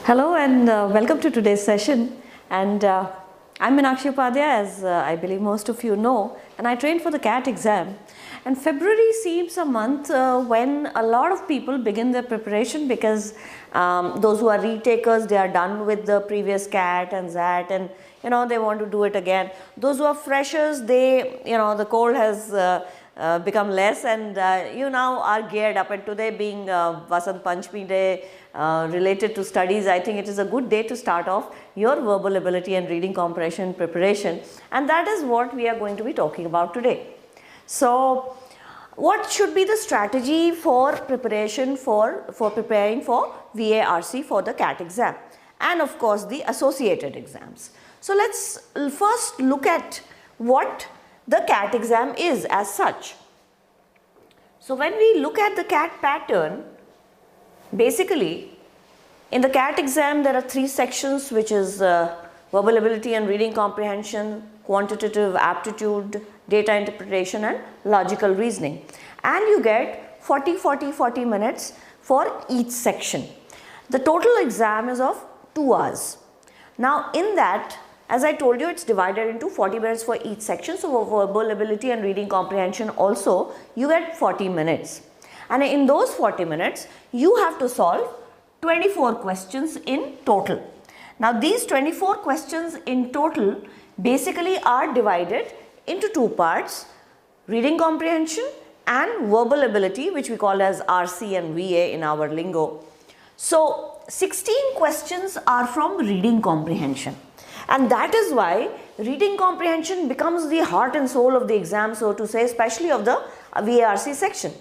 Hello and welcome to today's session, and I'm Meenakshi Upadhyay, as I believe most of you know, and I trained for the CAT exam. And February seems a month when a lot of people begin their preparation because those who are retakers, they are done with the previous CAT and ZAT, and they want to do it again. Those who are freshers, they the cold has become less, and you now are geared up. And today being Vasant Panchami Day related to studies, I think it is a good day to start off your verbal ability and reading comprehension preparation, and that is what we are going to be talking about today. So, what should be the strategy for preparation for preparing for VARC for the CAT exam, and of course the associated exams. So, let's first look at what the CAT exam is as such. So, when we look at the CAT pattern, basically in the CAT exam there are three sections, which is verbal ability and reading comprehension, quantitative aptitude, data interpretation and logical reasoning, and you get 40 minutes for each section. The total exam is of 2 hours. Now in that, as I told you, it's divided into 40 minutes for each section. So for verbal ability and reading comprehension also you get 40 minutes, and in those 40 minutes you have to solve 24 questions in total. Now these 24 questions in total basically are divided into 2 parts: reading comprehension and verbal ability, which we call as RC and VA in our lingo. So 16 questions are from reading comprehension, and that is why reading comprehension becomes the heart and soul of the exam, so to say, especially of the VARC section.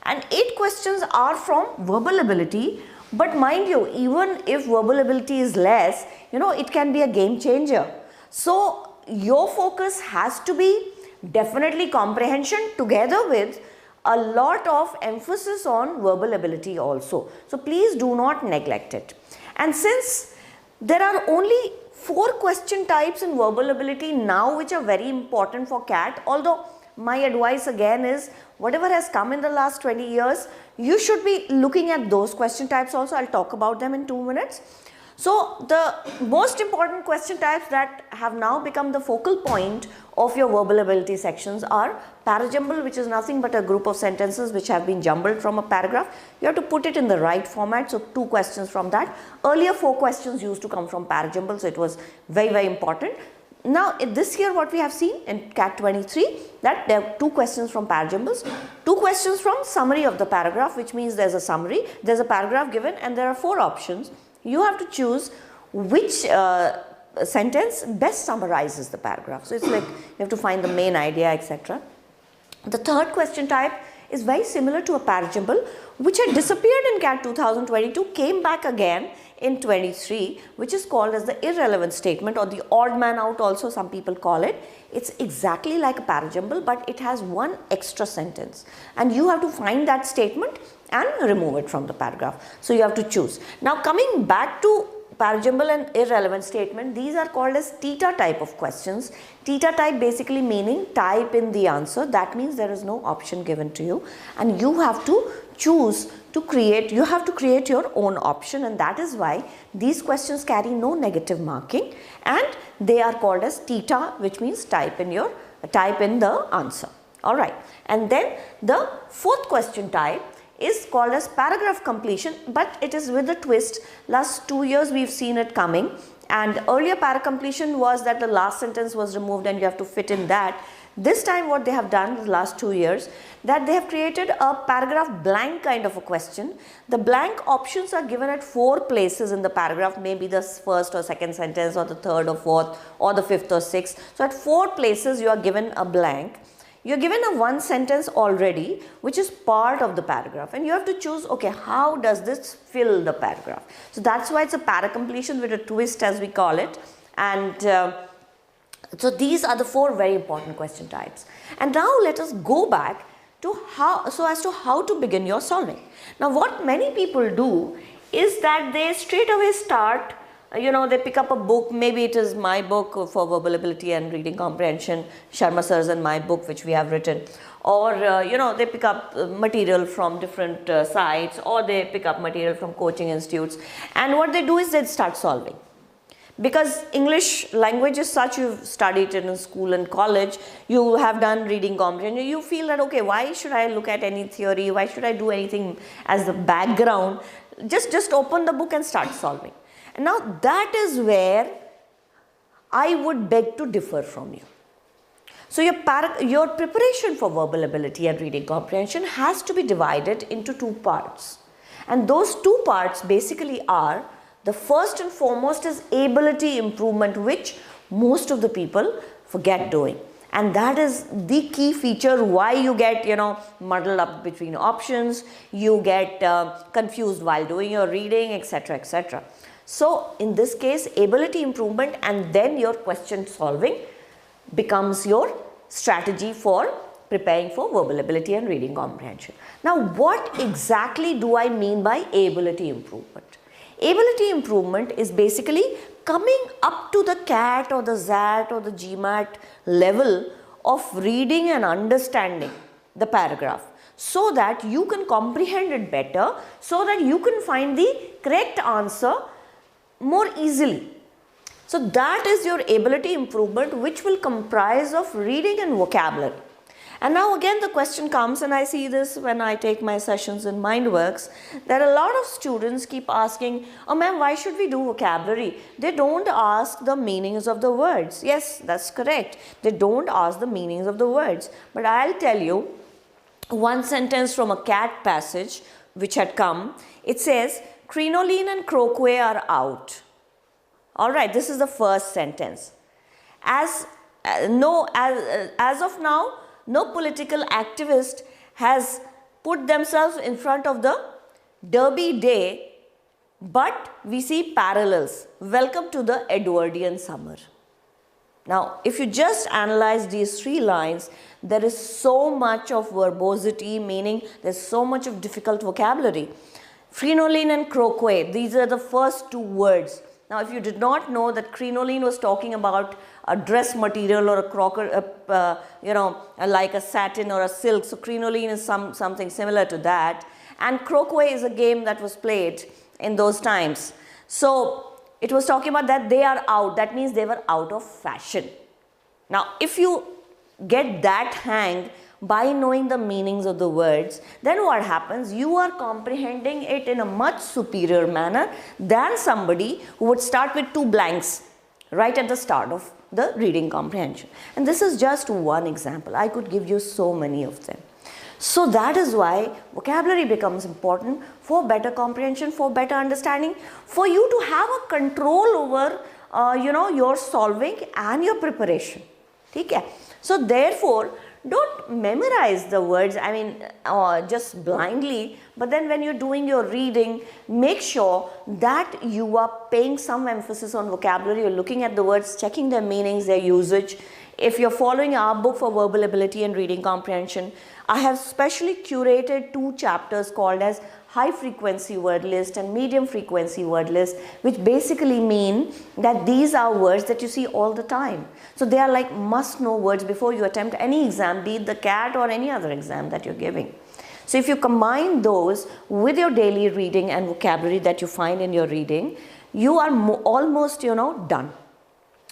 And 8 questions are from verbal ability, but mind you, even if verbal ability is less, it can be a game changer. So your focus has to be definitely comprehension together with a lot of emphasis on verbal ability also. So please do not neglect it. And since there are only 4 question types in verbal ability now which are very important for CAT, although my advice again is whatever has come in the last 20 years, you should be looking at those question types also. I'll talk about them in 2 minutes. So the most important question types that have now become the focal point of your verbal ability sections are parajumble, which is nothing but a group of sentences which have been jumbled from a paragraph. You have to put it in the right format, so 2 questions from that. Earlier 4 questions used to come from parajumble, so it was very important. Now this year what we have seen in CAT 23, that there are 2 questions from parajumbles, 2 questions from summary of the paragraph, which means there's a summary, there's a paragraph given, and there are 4 options. You have to choose which sentence best summarizes the paragraph. So it's like you have to find the main idea, etc. The third question type is very similar to a parajumble, which had disappeared in CAT 2022, came back again in 23, which is called as the irrelevant statement, or the odd man out also some people call it. It's exactly like a parajumble, but it has 1 extra sentence, and you have to find that statement and remove it from the paragraph. So you have to choose. Now coming back to parajumble and irrelevant statement, these are called as theta type of questions. Theta type basically meaning type in the answer. That means there is no option given to you, and you have to choose to create, you have to create your own option, and that is why these questions carry no negative marking, and they are called as theta, which means type in the answer. Alright, and then the 4th question type is called as paragraph completion, but it is with a twist. Last 2 years we've seen it coming, and earlier para completion was that the last sentence was removed and you have to fit in that. This time what they have done in the last 2 years, that they have created a paragraph blank kind of a question. The blank options are given at 4 places in the paragraph, maybe the first or second sentence, or the third or fourth, or the 5th or 6th. So at 4 places you are given a blank. You are given a 1 sentence already, which is part of the paragraph, and you have to choose, okay, how does this fill the paragraph? So that's why it's a para completion with a twist, as we call it. And so these are the 4 very important question types. And now let us go back to how to begin your solving. Now what many people do is that they straight away start they pick up a book, maybe it is my book for verbal ability and reading comprehension, Sharma sir's and my book which we have written, or they pick up material from different sites, or they pick up material from coaching institutes, and what they do is they start solving. Because English language is such, you've studied it in school and college, you have done reading comprehension, you feel that, okay, why should I look at any theory, why should I do anything as the background, just open the book and start solving. And now that is where I would beg to differ from you. So your preparation for verbal ability and reading comprehension has to be divided into two parts. And those two parts basically are, the first and foremost is ability improvement, which most of the people forget doing. And that is the key feature why you get, muddled up between options, you get confused while doing your reading, etc., etc. So in this case, ability improvement and then your question solving becomes your strategy for preparing for verbal ability and reading comprehension. Now, what exactly do I mean by ability improvement? Ability improvement is basically coming up to the CAT or the ZAT or the GMAT level of reading and understanding the paragraph, so that you can comprehend it better, so that you can find the correct answer more easily. So that is your ability improvement, which will comprise of reading and vocabulary. And now again the question comes, and I see this when I take my sessions in MindWorks, that a lot of students keep asking, oh ma'am, why should we do vocabulary? They don't ask the meanings of the words. Yes, that's correct. They don't ask the meanings of the words. But I'll tell you one sentence from a CAT passage which had come. It says, crinoline and croquet are out. Alright, this is the first sentence. As of now, no political activist has put themselves in front of the Derby Day, but we see parallels. Welcome to the Edwardian summer. Now, if you just analyze these three lines, there is so much of verbosity, meaning there's so much of difficult vocabulary. Crinoline and croquet, these are the first two words. Now, if you did not know that crinoline was talking about a dress material or a like a satin or a silk, so crinoline is something similar to that, and croquet is a game that was played in those times. So it was talking about that they are out, that means they were out of fashion. Now, if you get that hang by knowing the meanings of the words, then what happens? You are comprehending it in a much superior manner than somebody who would start with two blanks right at the start of the reading comprehension. And this is just one example. I could give you so many of them. So that is why vocabulary becomes important for better comprehension, for better understanding, for you to have a control over your solving and your preparation. Okay? So therefore, don't memorize the words, just blindly, but then when you're doing your reading, make sure that you are paying some emphasis on vocabulary, you're looking at the words, checking their meanings, their usage. If you're following our book for verbal ability and reading comprehension, I have specially curated 2 chapters called as high frequency word list and medium frequency word list, which basically mean that these are words that you see all the time. So they are like must know words before you attempt any exam, be it the CAT or any other exam that you're giving. So if you combine those with your daily reading and vocabulary that you find in your reading, you are almost, done.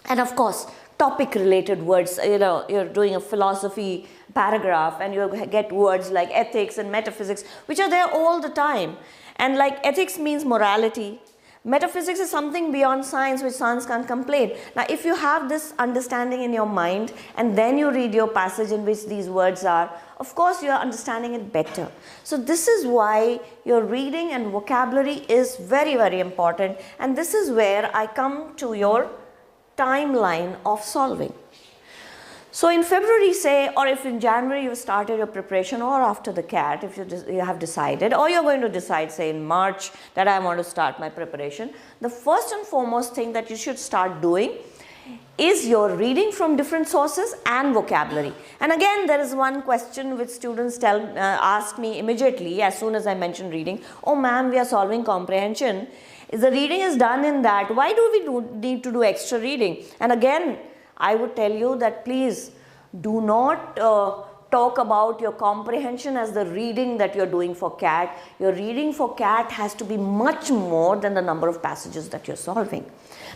And of course, topic related words, you're doing a philosophy paragraph and you get words like ethics and metaphysics, which are there all the time. And like ethics means morality. Metaphysics is something beyond science which science can't complain. Now, if you have this understanding in your mind and then you read your passage in which these words are, of course you are understanding it better. So this is why your reading and vocabulary is very, very important. And this is where I come to your timeline of solving. So in February, say, or if in January you started your preparation, or after the CAT, if you have decided, or you're going to decide, say in March, that I want to start my preparation, the first and foremost thing that you should start doing is your reading from different sources and vocabulary. And again, there is one question which students ask me immediately as soon as I mention reading. Oh ma'am, we are solving comprehension. If the reading is done in that, why do we need to do extra reading? And again, I would tell you that please do not talk about your comprehension as the reading that you're doing for CAT. Your reading for CAT has to be much more than the number of passages that you're solving.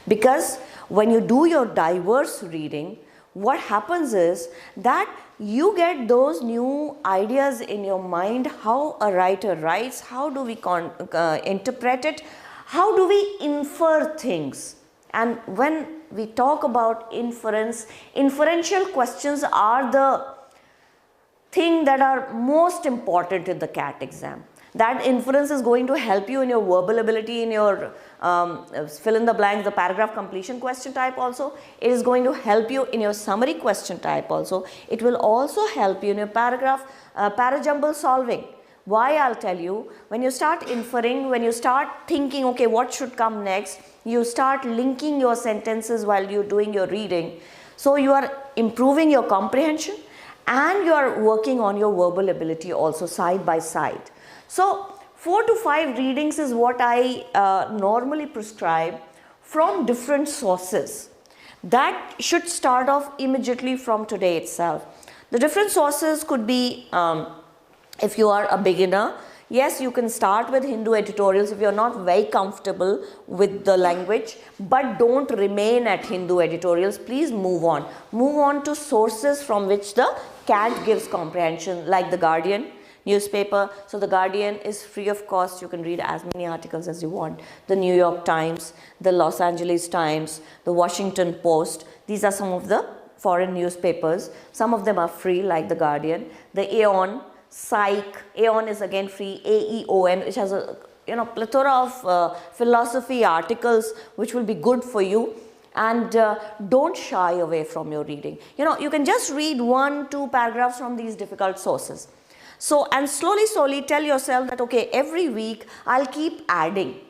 Because when you do your diverse reading, what happens is that you get those new ideas in your mind, how a writer writes, how do we interpret it, how do we infer things. And when we talk about inference, inferential questions are the thing that are most important in the CAT exam. That inference is going to help you in your verbal ability, in your fill in the blanks, the paragraph completion question type also. It is going to help you in your summary question type also. It will also help you in your paragraph, parajumble solving. Why? I'll tell you. When you start inferring, when you start thinking, okay, what should come next, you start linking your sentences while you're doing your reading. So you are improving your comprehension and you are working on your verbal ability also side by side. So 4 to 5 readings is what I normally prescribe from different sources. That should start off immediately from today itself. The different sources could be, if you are a beginner, yes, you can start with Hindu editorials if you are not very comfortable with the language, but don't remain at Hindu editorials. Please move on. Move on to sources from which the CAT gives comprehension, like the Guardian newspaper. So the Guardian is free of cost. You can read as many articles as you want. The New York Times, the Los Angeles Times, the Washington Post. These are some of the foreign newspapers. Some of them are free, like the Guardian. The Aeon, Psych. Aeon is again free. AEON, which has a plethora of philosophy articles which will be good for you. And don't shy away from your reading. You can just read 1-2 paragraphs from these difficult sources. So, and slowly tell yourself that, okay, every week I'll keep adding.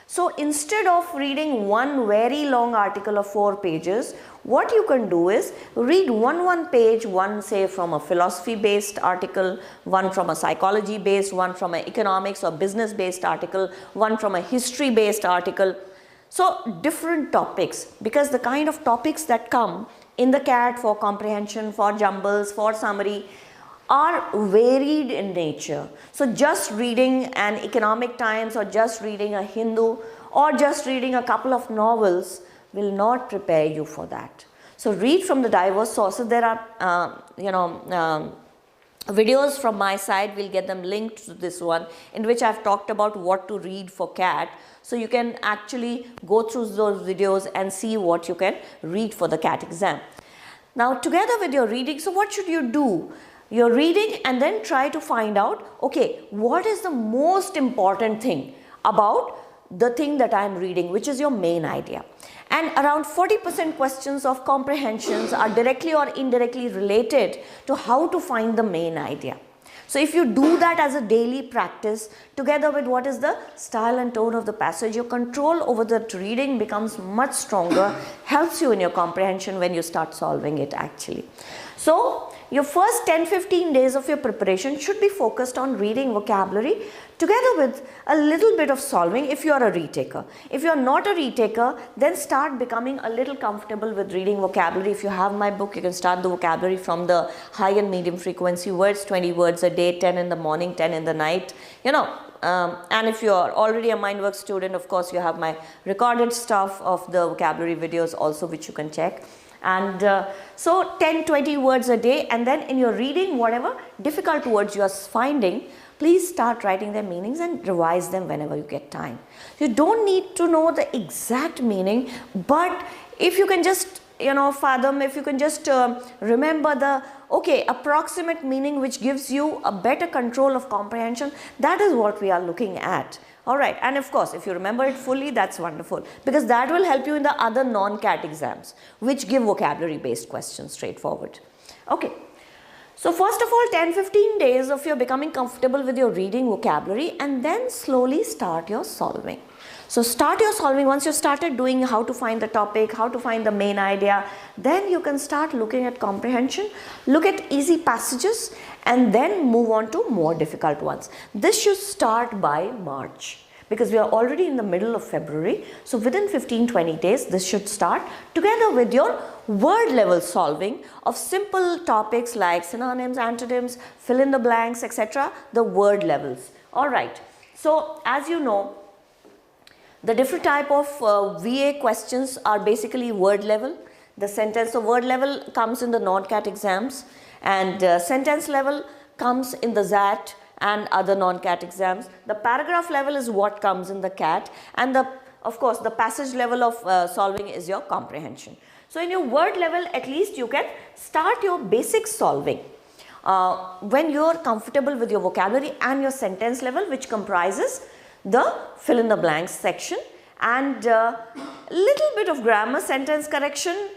So instead of reading one very long article of 4 pages, what you can do is read one page, one say from a philosophy based article, one from a psychology based, one from an economics or business based article, one from a history based article. So different topics, because the kind of topics that come in the CAT for comprehension, for jumbles, for summary are varied in nature. So just reading an Economic Times or just reading a Hindu or just reading a couple of novels will not prepare you for that. So read from the diverse sources. There are videos from my side. We'll get them linked to this one, in which I've talked about what to read for CAT. So you can actually go through those videos and see what you can read for the CAT exam. Now together with your reading, so what should you do? You're reading and then try to find out, okay, what is the most important thing about the thing that I'm reading, which is your main idea. And around 40% questions of comprehensions are directly or indirectly related to how to find the main idea. So if you do that as a daily practice, together with what is the style and tone of the passage, your control over the reading becomes much stronger, helps you in your comprehension when you start solving it actually. So your first 10-15 days of your preparation should be focused on reading vocabulary together with a little bit of solving if you are a retaker. If you are not a retaker, then start becoming a little comfortable with reading vocabulary. If you have my book, you can start the vocabulary from the high and medium frequency words, 20 words a day, 10 in the morning, 10 in the night, and if you are already a MindWorks student, of course, you have my recorded stuff of the vocabulary videos also, which you can check. And so 10-20 words a day, and then in your reading, whatever difficult words you are finding, please start writing their meanings and revise them whenever you get time. You don't need to know the exact meaning, but if you can just fathom, if you can just remember the approximate meaning which gives you a better control of comprehension, that is what we are looking at. Alright, and of course, if you remember it fully, that's wonderful, because that will help you in the other non-CAT exams, which give vocabulary based questions straightforward. Okay, So first of all, 10-15 days of your becoming comfortable with your reading vocabulary, and then slowly start your solving. So start your solving. Once you started doing how to find the topic, how to find the main idea, then you can start looking at comprehension, look at easy passages, and then move on to more difficult ones. This should start by March, because we are already in the middle of February. So within 15-20 days, this should start together with your word level solving of simple topics like synonyms, antonyms, fill in the blanks, etc. The word levels. Alright, so as you know, the different type of VA questions are basically word level. The sentence, so word level comes in the non-CAT exams, and sentence level comes in the ZAT and other non-CAT exams. The paragraph level is what comes in the CAT, and of course the passage level of solving is your comprehension. So in your word level, at least you can start your basic solving when you are comfortable with your vocabulary, and your sentence level, which comprises the fill in the blanks section, and little bit of grammar. Sentence correction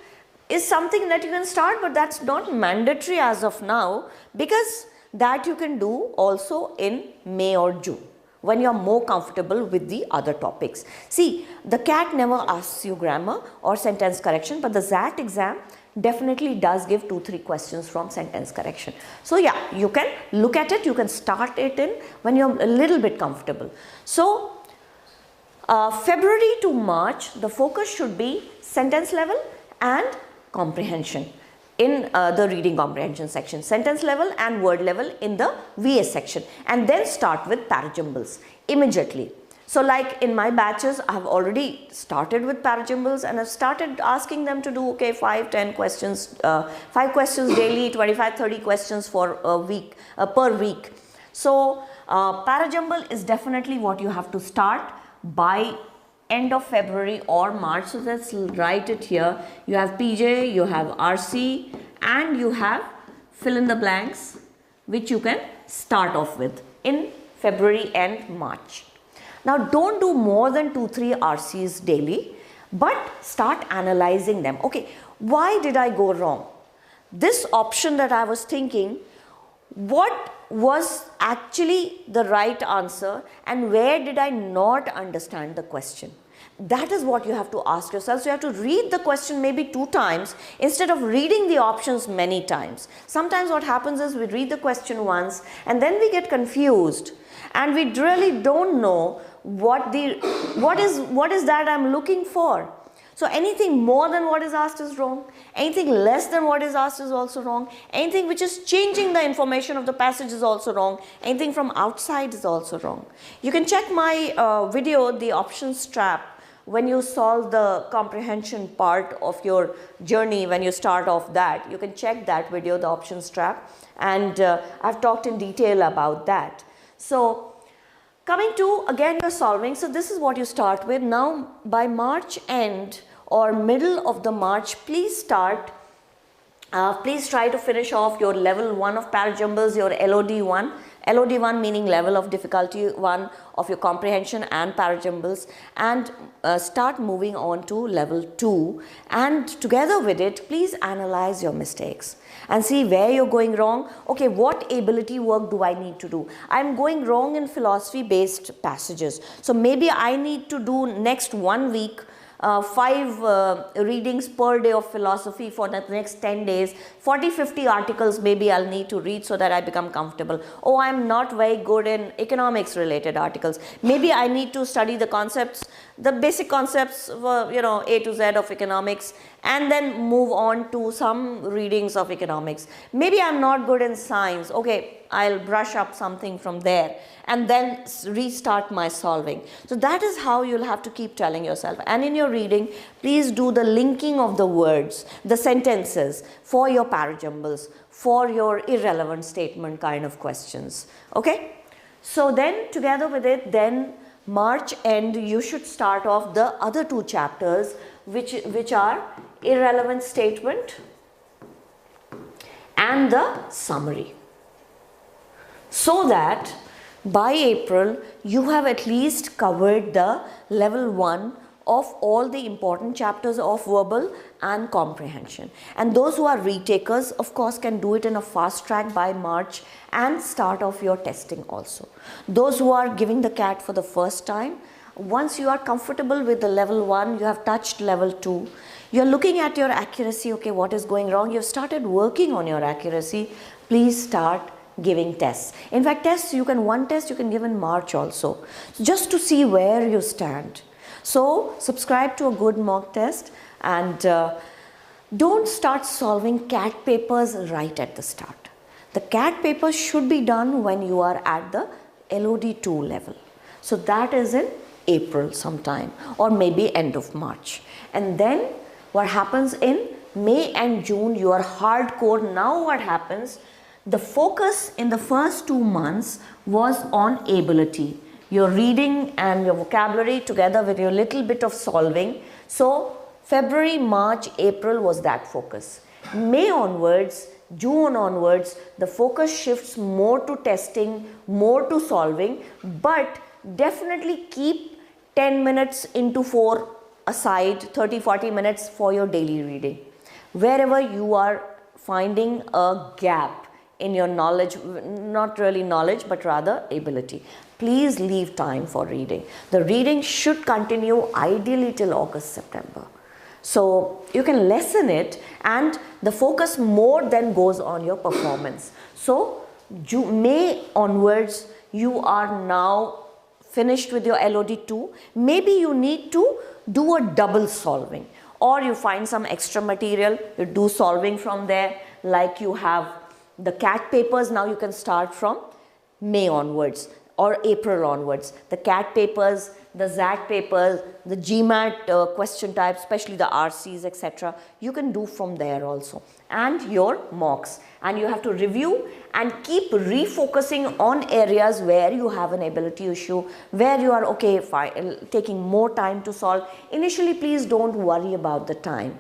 is something that you can start, but that's not mandatory as of now, because that you can do also in May or June when you are more comfortable with the other topics. See, the CAT never asks you grammar or sentence correction, but the ZAT exam definitely does give 2-3 questions from sentence correction. So yeah, you can look at it, you can start it in when you're a little bit comfortable. So February to March, the focus should be sentence level and comprehension in the reading comprehension section, sentence level and word level in the VA section, and then start with parajumbles immediately. So like in my batches, I have already started with parajumbles, and I've started asking them to do 5-10 questions, 5 questions daily, 25-30 questions for a week, per week. So parajumble is definitely what you have to start by end of February or March. So let's write it here. You have PJ, you have RC, and you have fill in the blanks, which you can start off with in February and March. Now don't do more than 2-3 RCs daily, but start analyzing them. Okay, why did I go wrong? This option that I was thinking, what was actually the right answer, and where did I not understand the question? That is what you have to ask yourself. So you have to read the question maybe 2 times instead of reading the options many times. Sometimes what happens is we read the question once and then we get confused, and we really don't know what is that I'm looking for. So anything more than what is asked is wrong. Anything less than what is asked is also wrong. Anything which is changing the information of the passage is also wrong. Anything from outside is also wrong. You can check my video, the options trap, when you solve the comprehension part of your journey, when you start off that. You can check that video, the options trap, and I've talked in detail about that. So coming to again your solving, so this is what you start with. Now by March end or middle of the March, please try to finish off your level 1 of parajumbles, your LOD1. LOD1 meaning level of difficulty 1 of your comprehension and parajumbles, and start moving on to level 2, and together with it please analyze your mistakes and see where you're going wrong. Okay, what ability work do I need to do? I'm going wrong in philosophy based passages, so maybe I need to do next 1 week 5 readings per day of philosophy for the next 10 days, 40-50 articles maybe I'll need to read so that I become comfortable. Oh, I'm not very good in economics related articles. Maybe I need to study the concepts, the basic concepts, A to Z of economics, and then move on to some readings of economics. Maybe I'm not good in science. Okay, I'll brush up something from there and then restart my solving. So that is how you'll have to keep telling yourself. And in your reading, please do the linking of the words, the sentences for your parajumbles, for your irrelevant statement kind of questions. Okay? So then together with it, then March end, you should start off the other 2 chapters, which are irrelevant statement and the summary, so that by April you have at least covered the level 1 of all the important chapters of verbal and comprehension. And those who are retakers, of course, can do it in a fast track by March and start off your testing also. Those who are giving the CAT for the first time, once you are comfortable with the level 1, you have touched level 2, you're looking at your accuracy, okay, what is going wrong, you've started working on your accuracy, please start giving tests. In fact, one test you can give in March also, just to see where you stand. So subscribe to a good mock test, and don't start solving CAT papers right at the start. The CAT papers should be done when you are at the LOD2 level. So that is in April sometime, or maybe end of March. And then what happens in May and June, you are hardcore. Now what happens? The focus in the first 2 months was on ability, your reading and your vocabulary together with your little bit of solving. So February, March, April was that focus. May onwards, June onwards, the focus shifts more to testing, more to solving, but definitely keep 10 minutes into 4 aside, 30-40 minutes for your daily reading. Wherever you are finding a gap in your knowledge, not really knowledge, but rather ability, please leave time for reading. The reading should continue ideally till August, September. So you can lessen it, and the focus more then goes on your performance. So May onwards, you are now finished with your LOD2. Maybe you need to do a double solving, or you find some extra material, you do solving from there, like you have the CAT papers. Now you can start from May onwards or April onwards. The CAT papers, the ZAT papers, the GMAT question types, especially the RCs, etc. You can do from there also. And your mocks. And you have to review and keep refocusing on areas where you have an ability issue, where you are taking more time to solve. Initially, please don't worry about the time.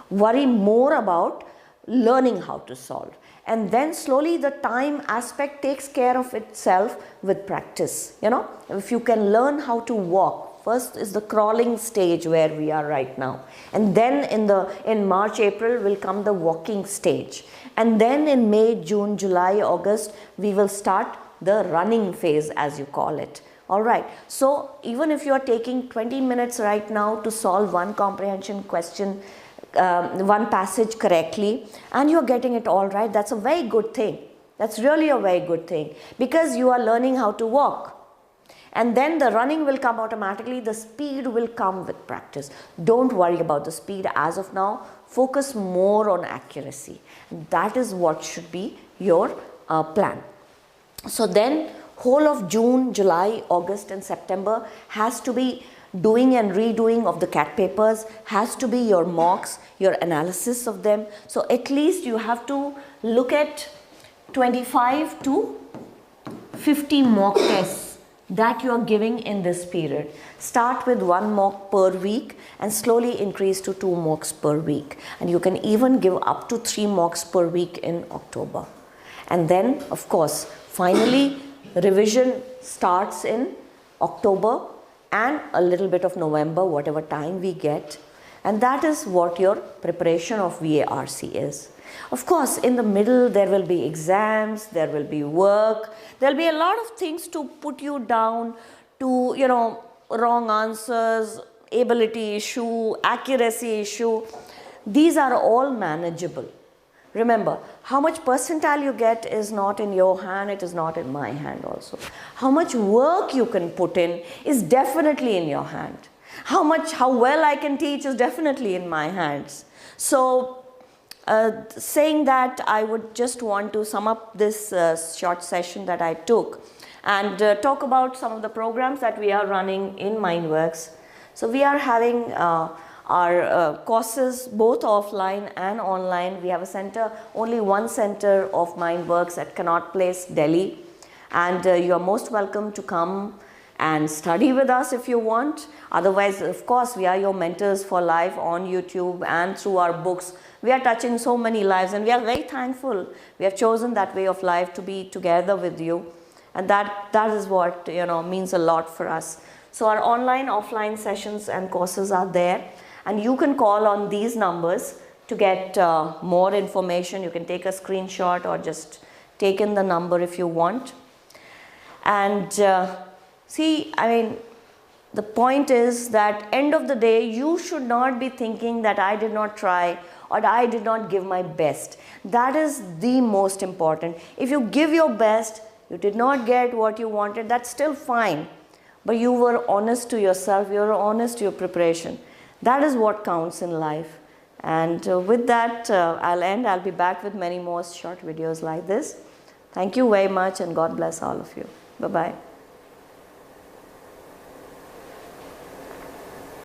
Worry more about learning how to solve. And then slowly the time aspect takes care of itself with practice. You know, if you can learn how to walk, first is the crawling stage where we are right now, and then in March, April will come the walking stage, and then in May, June, July, August we will start the running phase, as you call it. All right, so even if you are taking 20 minutes right now to solve one comprehension question, one passage correctly, and you're getting it all right, that's a very good thing. That's really a very good thing, because you are learning how to walk. And then the running will come automatically, the speed will come with practice. Don't worry about the speed as of now, focus more on accuracy. That is what should be your plan. So then whole of June, July, August and September has to be doing and redoing of the CAT papers, has to be your mocks, your analysis of them. So at least you have to look at 25 to 50 mock tests that you are giving in this period. Start with 1 mock per week and slowly increase to 2 mocks per week. And you can even give up to 3 mocks per week in October. And then, of course, finally, revision starts in October and a little bit of November, whatever time we get. And that is what your preparation of VARC is. Of course, in the middle, there will be exams, there will be work, there will be a lot of things to put you down to, you know, wrong answers, ability issue, accuracy issue. These are all manageable. Remember, how much percentile you get is not in your hand, it is not in my hand also. How much work you can put in is definitely in your hand. How well I can teach is definitely in my hands. So, saying that, I would just want to sum up this short session that I took and talk about some of the programs that we are running in MindWorks. So we are having our courses both offline and online. We have a center, only one center of MindWorks at Connaught Place, Delhi, and you are most welcome to come and study with us if you want. Otherwise, of course, we are your mentors for life on YouTube and through our books. We are touching so many lives and we are very thankful. We have chosen that way of life to be together with you, and that is what, you know, means a lot for us. So our online, offline sessions and courses are there, and you can call on these numbers to get more information. You can take a screenshot or just take in the number if you want. And see, I mean, the point is that end of the day, you should not be thinking that I did not try or I did not give my best. That is the most important. If you give your best, you did not get what you wanted, that's still fine. But you were honest to yourself, you were honest to your preparation. That is what counts in life. And with that, I'll end. I'll be back with many more short videos like this. Thank you very much, and God bless all of you. Bye-bye.